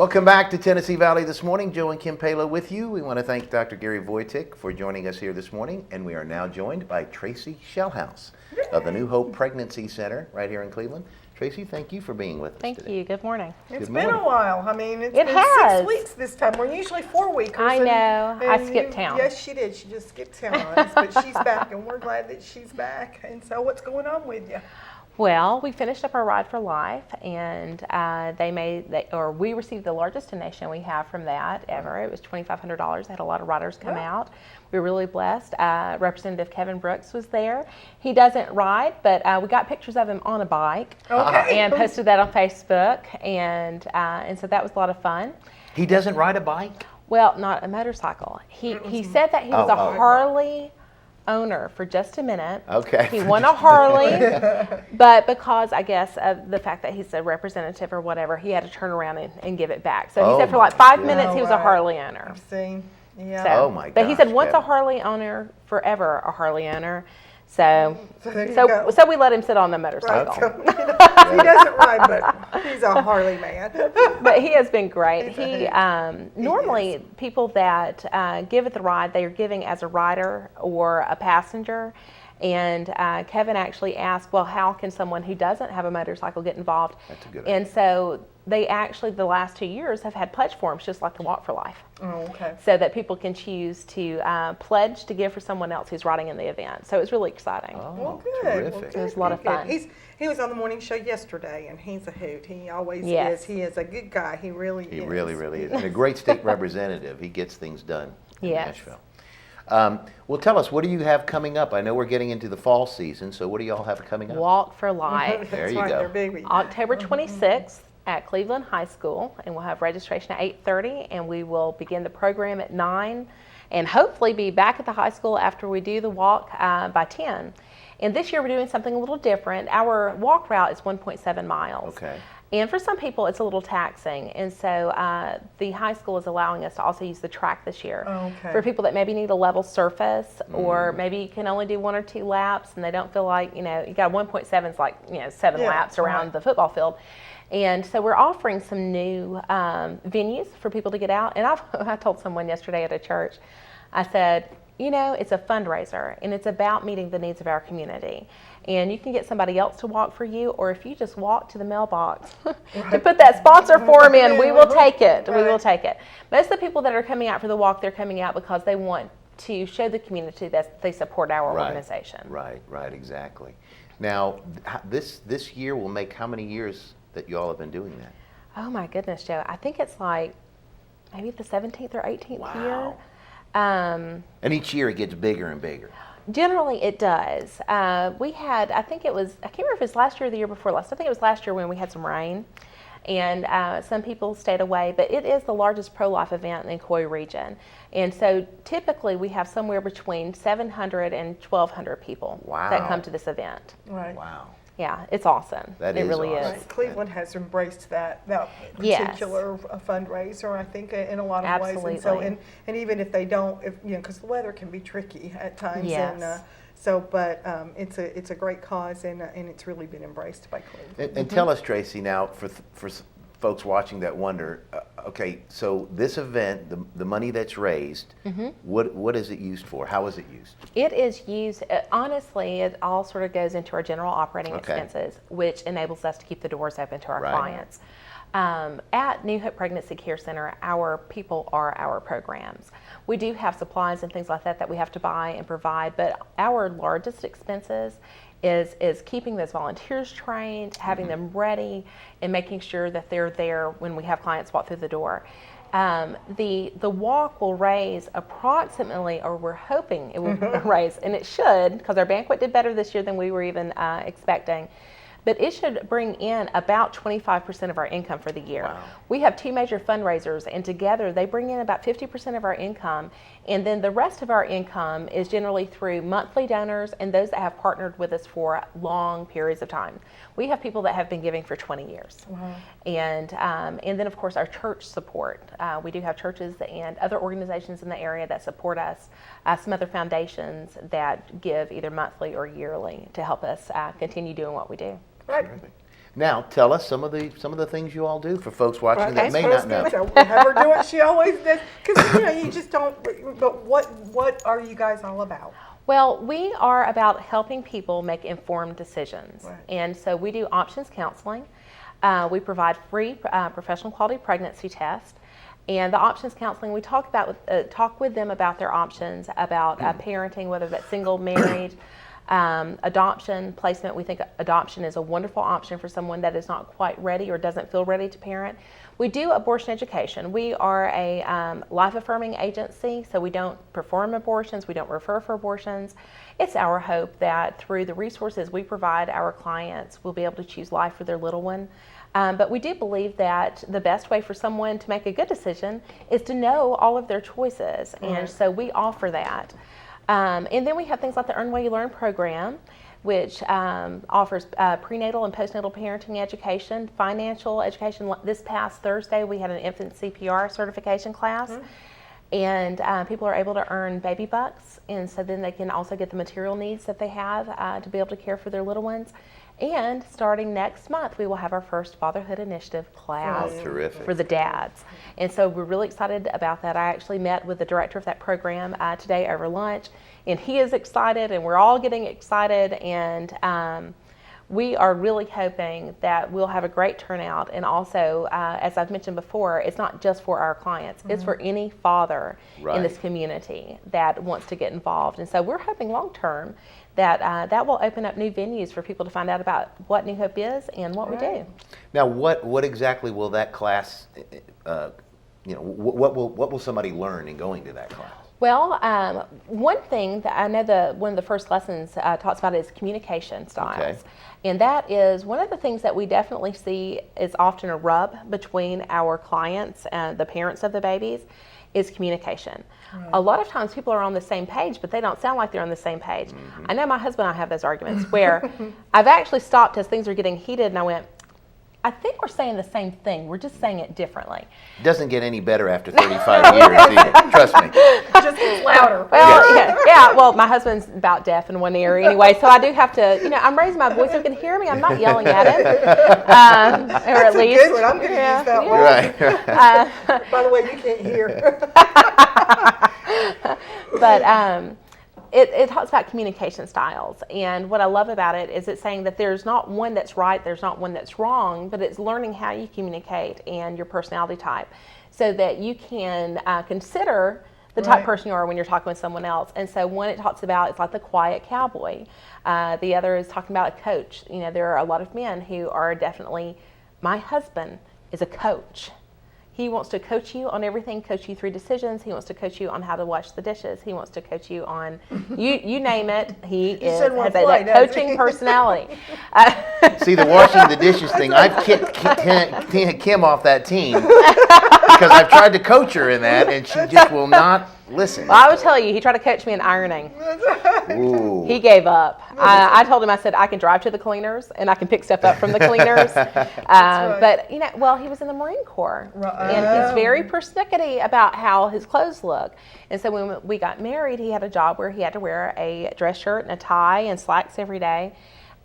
Welcome back to Tennessee Valley this morning. Joe and Kim Palo with you. We want to thank Dr. Gary Wojcik for joining us here this morning, and we are now joined by Tracy Shellhouse of the New Hope Pregnancy Center right here in Cleveland. Tracy, thank you for being with us today. Thank you. Good morning. It's been a while. I mean, it's It been has. 6 weeks this time. We're usually 4 weekers. I know. I and skipped town. Yes, she did. She just skipped town on us, but she's back, and we're glad that she's back. And so, what's going on with you? Well, we finished up our Ride for Life, and we received the largest donation we have from that ever. It was $2,500. They had a lot of riders come out. We were really blessed. Representative Kevin Brooks was there. He doesn't ride, but we got pictures of him on a bike and posted that on Facebook, and so that was a lot of fun. He doesn't ride a bike? Well, not a motorcycle. He said that he was a Harley owner for just a minute. Okay. He won a Harley, but because I guess of the fact that he's a representative or whatever, he had to turn around and give it back. So he said for like 5 minutes he was a Harley owner. I've seen. Yeah. So, oh my gosh. But he said once Kevin. a Harley owner, forever a Harley owner. So So we let him sit on the motorcycle. Right. He doesn't ride, but he's a Harley man. But he has been great. He normally people that give it the ride, they are giving as a rider or a passenger. And Kevin actually asked, well, how can someone who doesn't have a motorcycle get involved? That's a good And idea. so they actually, the last 2 years, have had pledge forms just like the Walk for Life. Oh, okay. So that people can choose to pledge to give for someone else who's riding in the event. So it was really exciting. Oh, Well, good. terrific. Well, It was a lot of fun. He was on the morning show yesterday, and he's a hoot. He always Yes. is. He is a good guy. He really is. He really, really is. And a great state representative. He gets things done in Yes. Nashville. Well, tell us, what do you have coming up? I know we're getting into the fall season, so what do y'all have coming up? Walk for Life. There That's you right, go. they're big. October 26th at Cleveland High School, and we'll have registration at 8:30, and we will begin the program at 9, and hopefully be back at the high school after we do the walk by 10. And this year we're doing something a little different. Our walk route is 1.7 miles. Okay. And for some people, it's a little taxing. And so the high school is allowing us to also use the track this year. Okay. For people that maybe need a level surface, or maybe you can only do 1 or 2 laps and they don't feel like, you got 1.7 is like, 7 laps around the football field. And so we're offering some new venues for people to get out. And I told someone yesterday at a church, I said, it's a fundraiser, and it's about meeting the needs of our community. And you can get somebody else to walk for you, or if you just walk to the mailbox to put that sponsor form in, we will take it. We will take it. Most of the people that are coming out for the walk, they're coming out because they want to show the community that they support our organization. Right, exactly. Now, this year will make how many years that you all have been doing that? Oh my goodness, Joe. I think it's like maybe the 17th or 18th year. Wow. And each year it gets bigger and bigger. Generally, it does. We had, I can't remember if it's last year or the year before last. I think it was last year when we had some rain, and some people stayed away. But it is the largest pro-life event in the Coy region. And so typically we have somewhere between 700 and 1,200 people that come to this event. Right. Wow. Yeah, it's awesome. That it is really awesome. is. Cleveland has embraced that Yes. particular fundraiser, I think, in a lot of ways. And so, Absolutely. and even if they don't, because the weather can be tricky at times. Yes. And it's a great cause, and it's really been embraced by Cleveland. And tell us, Tracy, now for folks watching that wonder, okay, so this event, the money that's raised, what is it used for? How is it used? It is used, honestly, it all sort of goes into our general operating expenses, which enables us to keep the doors open to our clients. At New Hope Pregnancy Care Center, our people are our programs. We do have supplies and things like that we have to buy and provide, but our largest expenses is keeping those volunteers trained, having them ready, and making sure that they're there when we have clients walk through the door. The walk will raise approximately, or we're hoping it will raise, and it should, because our banquet did better this year than we were even expecting. But it should bring in about 25% of our income for the year. Wow. We have 2 major fundraisers, and together they bring in about 50% of our income. And then the rest of our income is generally through monthly donors and those that have partnered with us for long periods of time. We have people that have been giving for 20 years. Wow. And then, of course, our church support. We do have churches and other organizations in the area that support us, some other foundations that give either monthly or yearly to help us continue doing what we do. Right. Now, tell us some of the things you all do for folks watching that may not know. Have her do what she always does, because you just don't. But what are you guys all about? Well, we are about helping people make informed decisions, and so we do options counseling. We provide free professional quality pregnancy tests. And the options counseling, we talk with them about their options, about parenting, whether that's single, married, adoption, placement. We think adoption is a wonderful option for someone that is not quite ready or doesn't feel ready to parent. We do abortion education. We are a life-affirming agency, so we don't perform abortions, we don't refer for abortions. It's our hope that through the resources we provide our clients, will be able to choose life for their little one. But we do believe that the best way for someone to make a good decision is to know all of their choices, and so we offer that. And then we have things like the Earn While You Learn program, which offers prenatal and postnatal parenting education, financial education. This past Thursday, we had an infant CPR certification class, and people are able to earn baby bucks, and so then they can also get the material needs that they have to be able to care for their little ones. And starting next month, we will have our first Fatherhood Initiative class for the dads. And so we're really excited about that. I actually met with the director of that program today over lunch, and he is excited, and we're all getting excited. And we are really hoping that we'll have a great turnout. And also, as I've mentioned before, it's not just for our clients. It's for any father in this community that wants to get involved. And so we're hoping long-term that that will open up new venues for people to find out about what New Hope is and what we do. Now, what exactly will that class, what will somebody learn in going to that class? Well, one thing that I know one of the first lessons talks about is communication styles. Okay. And that is one of the things that we definitely see is often a rub between our clients and the parents of the babies is communication. A lot of times people are on the same page, but they don't sound like they're on the same page. I know my husband and I have those arguments where I've actually stopped as things are getting heated, and I went, I think we're saying the same thing. We're just saying it differently. It doesn't get any better after 35 years either. Trust me. It just gets louder. Well, yeah. Well, my husband's about deaf in one ear anyway, so I do have to, I'm raising my voice so he can hear me. I'm not yelling at him. Or at least. Good one. I'm going to use that one. Right. By the way, you can't hear. But it talks about communication styles, and what I love about it is it's saying that there's not one that's right, there's not one that's wrong, but it's learning how you communicate and your personality type so that you can consider the type of person you are when you're talking with someone else. And so one it talks about, it's like the quiet cowboy. The other is talking about a coach. There are a lot of men who are definitely, my husband is a coach. He wants to coach you on everything, coach you through decisions. He wants to coach you on how to wash the dishes. He wants to coach you on, you name it. He has that coaching personality. See, the washing the dishes thing, I've kicked Kim off that team because I've tried to coach her in that, and she just will not listen. Well, I would tell you, he tried to coach me in ironing. Ooh. He gave up. I told him, I said, I can drive to the cleaners and I can pick stuff up from the cleaners. But, he was in the Marine Corps. And he's very persnickety about how his clothes look. And so when we got married, he had a job where he had to wear a dress shirt and a tie and slacks every day.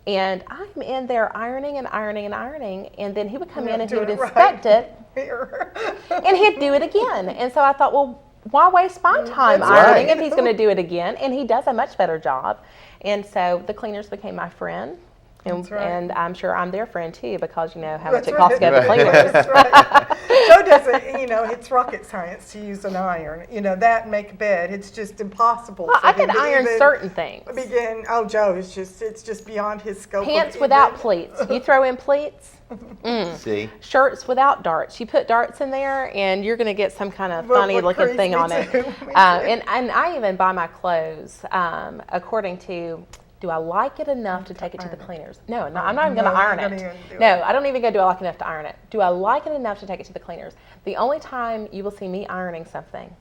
And I'm in there ironing, and then he would come in and he would inspect it, and he'd do it again. And so I thought, well, why waste my time ironing if he's going to do it again? And he does a much better job. And so the cleaners became my friend. And I'm sure I'm their friend too, because you know how much it costs to go to the cleaners. That's right. So does it, it's rocket science to use an iron. That make a bed. It's just impossible. Well, I can iron certain things. Joe, it's just beyond his scope. Pants without pleats. You throw in pleats. See? Shirts without darts. You put darts in there, and you're going to get some kind of funny looking thing on it. And I even buy my clothes according to, do I like it enough to take it to the cleaners? No, I'm not even going to iron it. No, I don't even go, do I like it enough to iron it? Do I like it enough to take it to the cleaners? The only time you will see me ironing something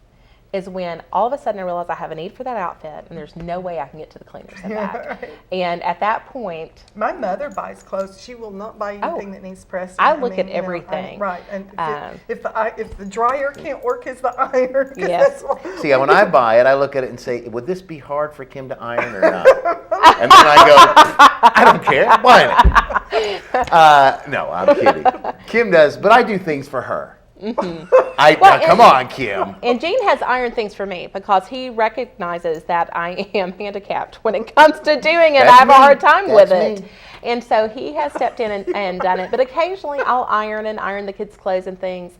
is when all of a sudden I realize I have a need for that outfit and there's no way I can get to the cleaners and back. Right. And at that point... My mother buys clothes. She will not buy anything that needs pressing. I look at everything. Right. And if the dryer can't work as the iron... Yes. See, when I buy it, I look at it and say, would this be hard for Kim to iron or not? And then I go, I don't care. Why not? No, I'm kidding. Kim does, but I do things for her. Mm-hmm. Come on, Kim. And Gene has iron things for me because he recognizes that I am handicapped when it comes to doing it. I have a hard time with it. And so he has stepped in and done it. But occasionally I'll iron the kids' clothes and things.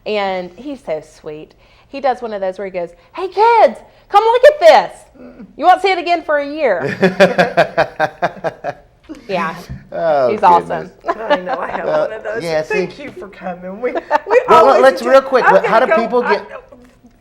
And he's so sweet. He does one of those where he goes, "Hey kids, come look at this. You won't see it again for a year." Yeah, oh, he's awesome. I know, I have one of those. Yeah, Thank you for coming. Well, let's real quick. How do people get?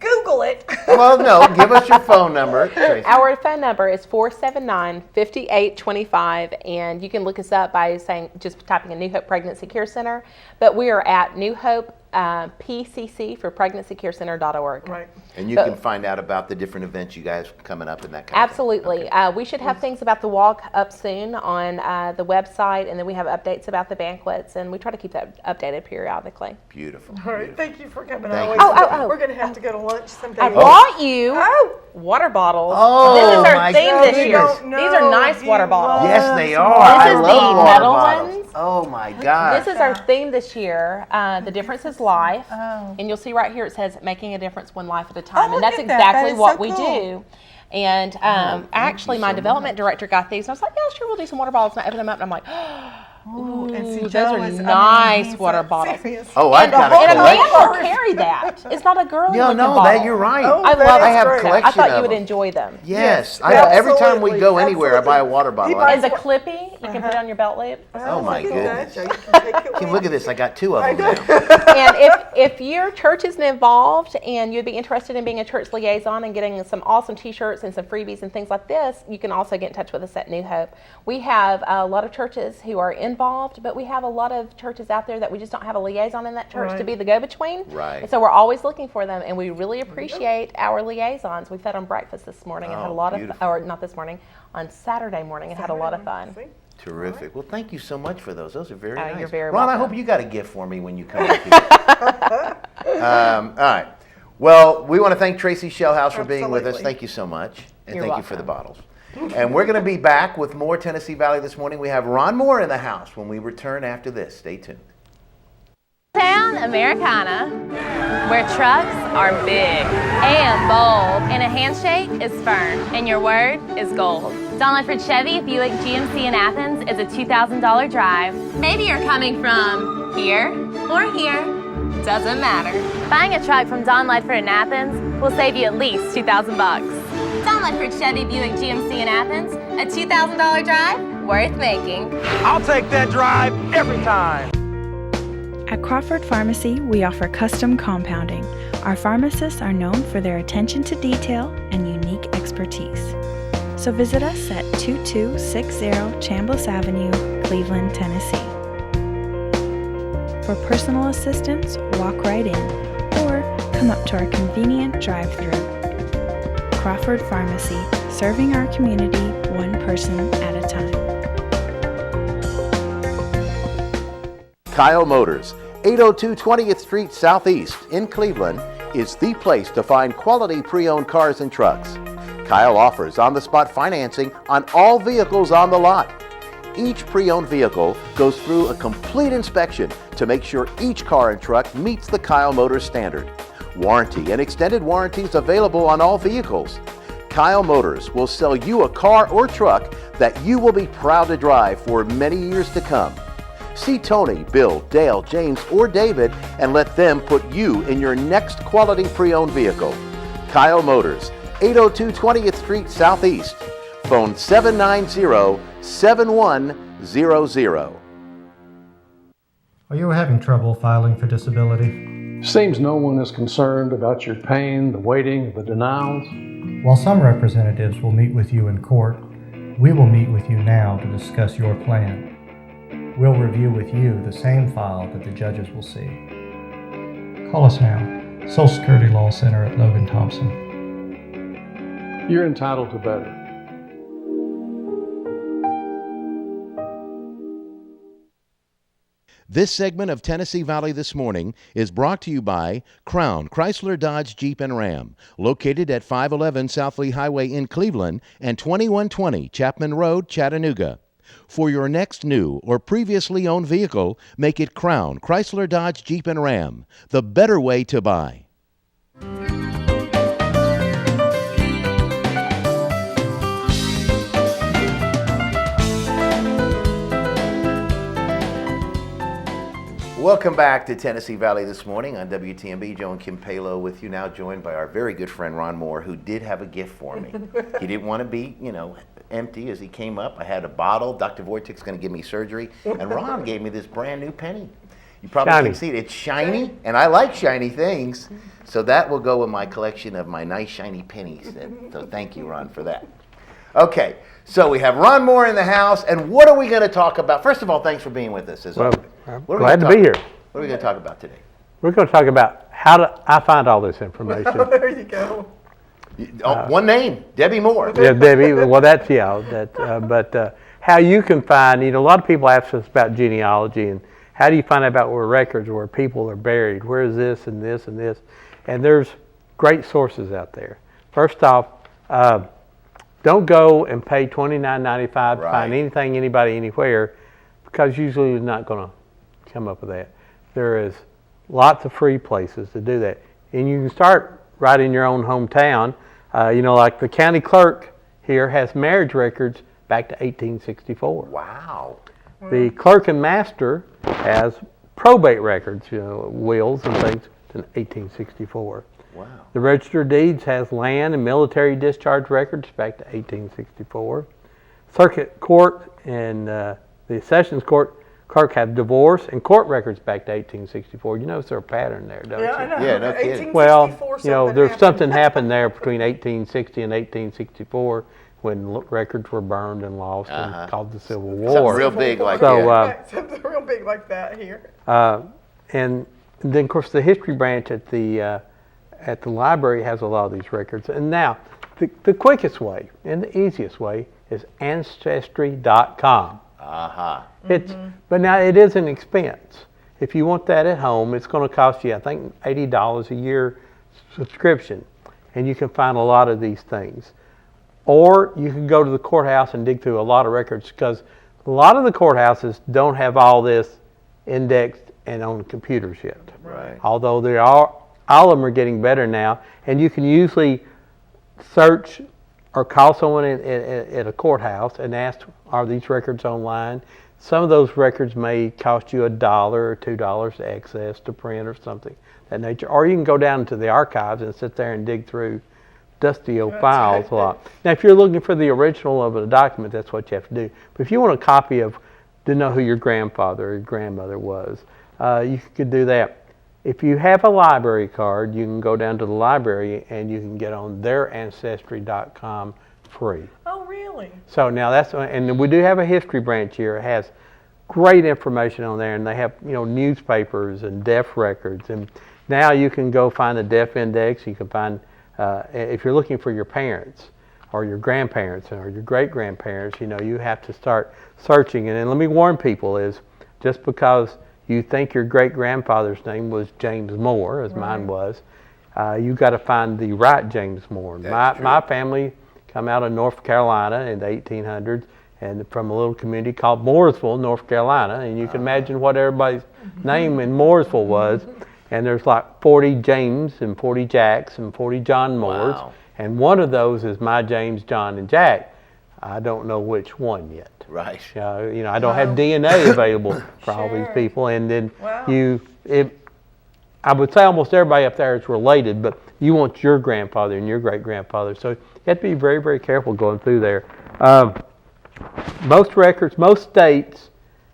Google it. Well, no, give us your phone number, Tracy. Our phone number is 479-5825, and you can look us up by just typing in New Hope Pregnancy Care Center. But we are at New Hope PCC for PregnancyCareCenter.org. Right. And you can find out about the different events you guys coming up and that kind Absolutely. of thing. Okay. We should have things about the walk up soon on the website, and then we have updates about the banquets, and we try to keep that updated periodically. Beautiful. All right. Thank you for coming. Thank on. We're going to have to go to lunch someday. I brought you water bottles. Oh, this is our my theme this year. goodness. These are nice water bottles. Yes, they are. This I is love the water metal bottles. ones. Oh my God. This is our theme this year. The difference is life. And you'll see right here it says making a difference one life at a time. And that's exactly what we do. And actually my development director got these. And I was like, yeah, sure, we'll do some water bottles. And I opened them up and I'm like, ooh, those are nice water bottles. Oh, I've got a And a man collection. will carry that. It's not a girly looking No, bottle. you're right. I love it. I have a collection I thought you of would them. enjoy them. Yes. Yes, Every time we go absolutely, anywhere, I buy a water bottle. As a clippy, you can put it on your belt loop. Oh my goodness. You Kim, look at this. I got 2 of them now. And if your church isn't involved and you'd be interested in being a church liaison and getting some awesome t-shirts and some freebies and things like this, you can also get in touch with us at New Hope. We have a lot of churches who are involved, but we have a lot of churches out there that we just don't have a liaison in that church to be the go-between. Right. And so we're always looking for them, and we really appreciate our liaisons. We fed them breakfast this morning and had a lot of, or not this morning, on Saturday morning and had a lot of fun. Terrific. Well, thank you so much for those. Those are very nice. You're very Ron, welcome. I hope you got a gift for me when you come up here. All right. Well, we want to thank Tracy Shellhouse for being with us. Thank you so much. And You're thank you welcome. for the bottles. And we're going to be back with more Tennessee Valley this morning. We have Ron Moore in the house when we return after this. Stay tuned. Town Americana, where trucks are big and bold, and a handshake is firm, and your word is gold. Don Ledford Chevy Buick GMC in Athens is a $2,000 drive. Maybe you're coming from here or here, doesn't matter. Buying a truck from Don Ledford in Athens will save you at least $2,000. Don Ledford Chevy Buick GMC in Athens, a $2,000 drive worth making. I'll take that drive every time. At Crawford Pharmacy, we offer custom compounding. Our pharmacists are known for their attention to detail and unique expertise. So visit us at 2260 Chambliss Avenue, Cleveland, Tennessee. For personal assistance, walk right in or come up to our convenient drive-thru. Crawford Pharmacy, serving our community one person at a time. Kyle Motors, 802 20th Street Southeast in Cleveland, is the place to find quality pre-owned cars and trucks. Kyle offers on-the-spot financing on all vehicles on the lot. Each pre-owned vehicle goes through a complete inspection to make sure each car and truck meets the Kyle Motors standard. Warranty and extended warranties available on all vehicles. Kyle Motors will sell you a car or truck that you will be proud to drive for many years to come. See Tony, Bill, Dale, James, or David and let them put you in your next quality pre-owned vehicle. Kyle Motors, 802 20th Street Southeast. Phone 790-7100. Are you having trouble filing for disability? Seems no one is concerned about your pain, the waiting, the denials. While some representatives will meet with you in court, we will meet with you now to discuss your plan. We'll review with you the same file that the judges will see. Call us now. Social Security Law Center at Logan Thompson. You're entitled to better. This segment of Tennessee Valley This Morning is brought to you by Crown Chrysler Dodge Jeep and Ram, located at 511 South Lee Highway in Cleveland and 2120 Chapman Road, Chattanooga. For your next new or previously owned vehicle, make it Crown, Chrysler, Dodge, Jeep, and Ram. The better way to buy. Welcome back to Tennessee Valley this morning on WTMB. Joe and Kim Palo with you now, joined by our very good friend Ron Moore, who did have a gift for me. He didn't want to be, empty as he came up. I had a bottle. Dr. Wojcik's going to give me surgery, and Ron gave me this brand new penny. You probably can see it. It's shiny, and I like shiny things, so that will go in my collection of my nice shiny pennies. So thank you, Ron, for that. Okay, so we have Ron Moore in the house, and what are we going to talk about? First of all, thanks for being with us. I'm glad to be here. What are we going to talk about today? We're going to talk about how I find all this information. There you go. One name, Debbie Moore. Yeah, Debbie. Well, that's but how you can find. A lot of people ask us about genealogy and how do you find out about where records, where people are buried, where is this and this and this, and there's great sources out there. First off, don't go and pay $29.95 to find anything, anybody, anywhere, because usually you're not going to come up with that. There is lots of free places to do that. And you can start right in your own hometown. Like the county clerk here has marriage records back to 1864. Wow. The clerk and master has probate records, wills and things in 1864. Wow. The Register of Deeds has land and military discharge records back to 1864. Circuit Court and the Sessions Court clerk have divorce and court records back to 1864. You notice there's a pattern there, don't you? Yeah, I know. Yeah, no kidding. Well, there's something happened there between 1860 and 1864 when records were burned and lost and called the Civil War. Something real big like that. Something real big like that here. And then, of course, the history branch at the library has a lot of these records. And now, the quickest way and the easiest way is Ancestry.com. But now it is an expense. If you want that at home, it's going to cost you, I think, $80 a year subscription, and you can find a lot of these things. Or you can go to the courthouse and dig through a lot of records, because a lot of the courthouses don't have all this indexed and on computers yet. Right. Although all of them are getting better now, and you can usually search or call someone at a courthouse and ask, are these records online? Some of those records may cost you $1 or $2 to access, to print or something of that nature. Or you can go down to the archives and sit there and dig through dusty old files a lot. Now, if you're looking for the original of a document, that's what you have to do. But if you want a copy to know who your grandfather or your grandmother was, you could do that. If you have a library card, you can go down to the library and you can get on their Ancestry.com free. Oh, really? So now and we do have a history branch here. It has great information on there, and they have newspapers and death records. And now you can go find the death index. You can find if you're looking for your parents or your grandparents or your great grandparents. You have to start searching. And then let me warn people: is just because you think your great-grandfather's name was James Moore, as mine was, you got to find the right James Moore. My family come out of North Carolina in the 1800s, and from a little community called Mooresville, North Carolina, and you can imagine what everybody's name in Mooresville was. And there's like 40 James and 40 Jacks and 40 John Moores, and one of those is my James, John, and Jack. I don't know which one yet. Right. I don't have DNA available for all these people, and then I would say almost everybody up there is related, but you want your grandfather and your great grandfather, so you have to be very, very careful going through there. Most states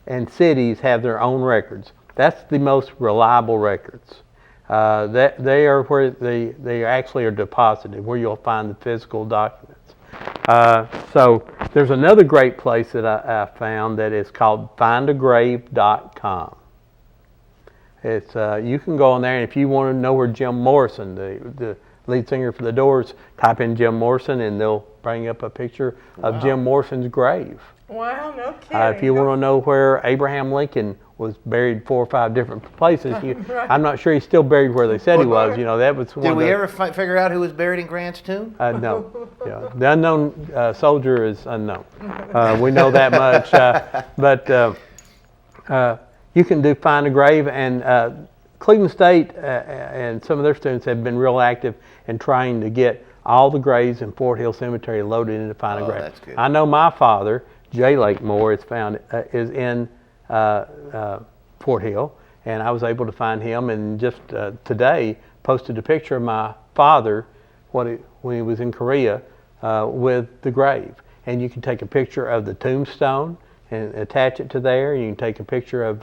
and cities have their own records. That's the most reliable records. They are where they actually are deposited, where you'll find the physical documents. So there's another great place that I found that is called findagrave.com. It's you can go on there, and if you want to know where Jim Morrison, the lead singer for the Doors, type in Jim Morrison, and they'll bring up a picture of Jim Morrison's grave. Wow, no kidding. If you want to know where Abraham Lincoln was buried 4 or 5 different places, Right. I'm not sure he's still buried where they said he was. You know, that was one. Did we ever figure out who was buried in Grant's tomb? No. Yeah. The unknown soldier is unknown. We know that much. But you can find a grave, and Cleveland State and some of their students have been real active in trying to get all the graves in Fort Hill Cemetery loaded into Find a Grave. That's good. I know my father, J. Lake Moore, is in Fort Hill, and I was able to find him, and just today posted a picture of my father when he was in Korea with the grave. And you can take a picture of the tombstone and attach it to there. You can take a picture of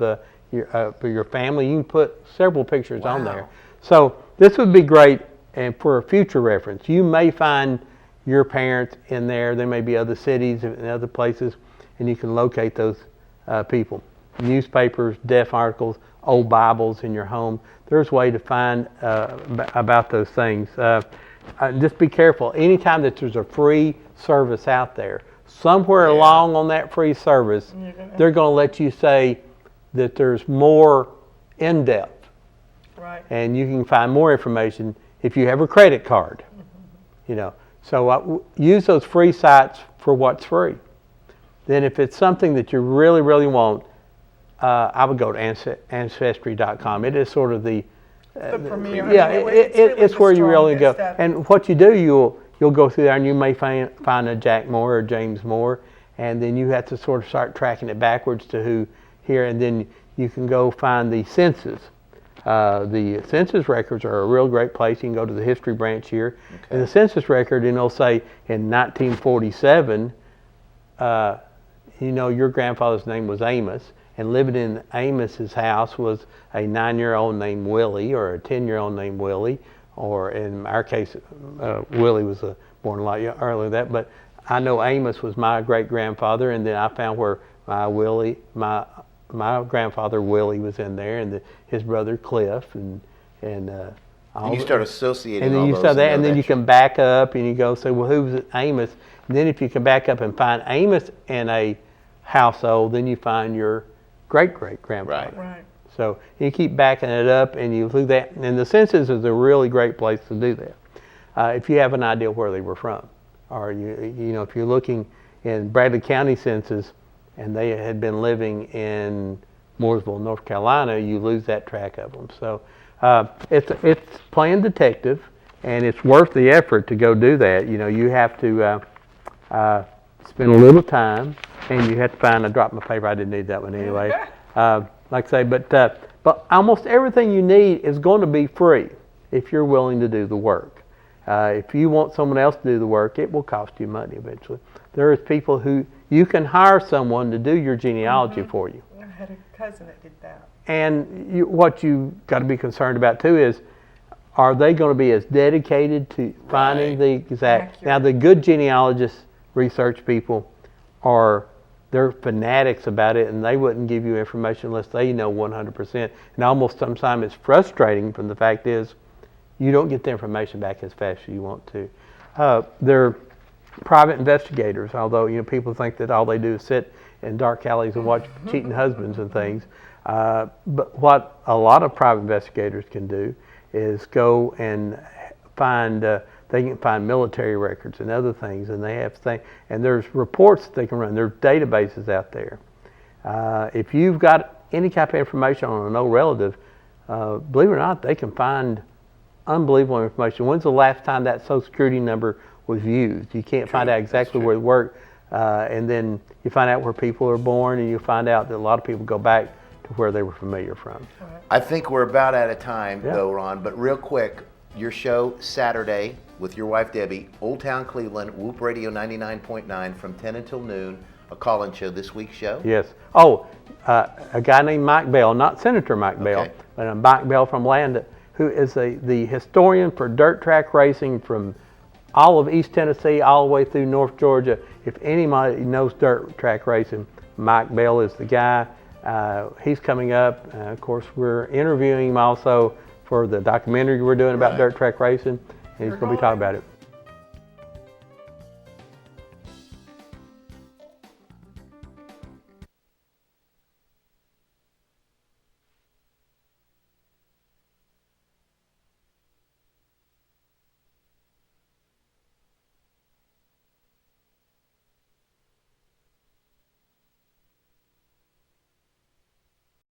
your family. You can put several pictures on there. So this would be great, and for a future reference. You may find your parents in there. There may be other cities and other places, and you can locate those people. Newspapers, death articles, old Bibles in your home. There's a way to find about those things. Just be careful. Anytime that there's a free service out there, somewhere along on that free service, they're going to let you say that there's more in-depth. Right. And you can find more information if you have a credit card. You know, so use those free sites for what's free. Then if it's something that you really, really want, I would go to Ancestry.com. It is sort of the premier. Yeah, it's where you really go. Stuff. And what you do, you'll go through there, and you may find a Jack Moore or James Moore, and then you have to sort of start tracking it backwards to who here, and then you can go find the census. The census records are a real great place. You can go to the history branch here. Okay. And the census record, and it'll say in 1947, your grandfather's name was Amos, and living in Amos's house was a 9-year-old named Willie, or a 10-year-old named Willie, or in our case, Willie was born a lot earlier than that. But I know Amos was my great-grandfather, and then I found where my grandfather Willie was in there, and his brother Cliff, and you start associating and then all you those. Start that, and then you can back up and you go say, well, who was Amos? And then if you can back up and find Amos in a household, then you find your great-great-grandfather. Right. So you keep backing it up, and you do that. And the census is a really great place to do that. If you have an idea where they were from, or if you're looking in Bradley County census, and they had been living in Mooresville, North Carolina, you lose that track of them. So it's playing detective, and it's worth the effort to go do that. You have to spend a little time, and you have to find. I dropped my paper. I didn't need that one anyway. Like I say, but almost everything you need is going to be free if you're willing to do the work. If you want someone else to do the work, it will cost you money eventually. There is people who you can hire someone to do your genealogy for you. I had a cousin that did that. And what you got to be concerned about too is, are they going to be as dedicated to finding the exact? Accurate. Now, the good genealogists, research people, they're fanatics about it, and they wouldn't give you information unless they know 100%. And almost sometimes it's frustrating from the fact is, you don't get the information back as fast as you want to. They're private investigators, although people think that all they do is sit in dark alleys and watch cheating husbands and things. But what a lot of private investigators can do is go and find. They can find military records and other things, and they have things. And there's reports that they can run. There's databases out there. If you've got any type of information on an old relative, believe it or not, they can find unbelievable information. When's the last time that Social Security number was used? You can't find out exactly where it worked, and then you find out where people are born, and you find out that a lot of people go back to where they were familiar from. I think we're about out of time, though, Ron, but real quick, your show Saturday with your wife Debbie, Old Town Cleveland, Whoop Radio 99.9 from 10 until noon, a call-in show. This week's show? Yes. Oh, a guy named Mike Bell, not Senator Mike Bell, but a Mike Bell from Landa, who is the historian for dirt track racing from all of East Tennessee all the way through North Georgia. If anybody knows dirt track racing, Mike Bell is the guy. He's coming up. Of course, we're interviewing him also for the documentary we're doing about dirt track racing. And he's going to be talking about it.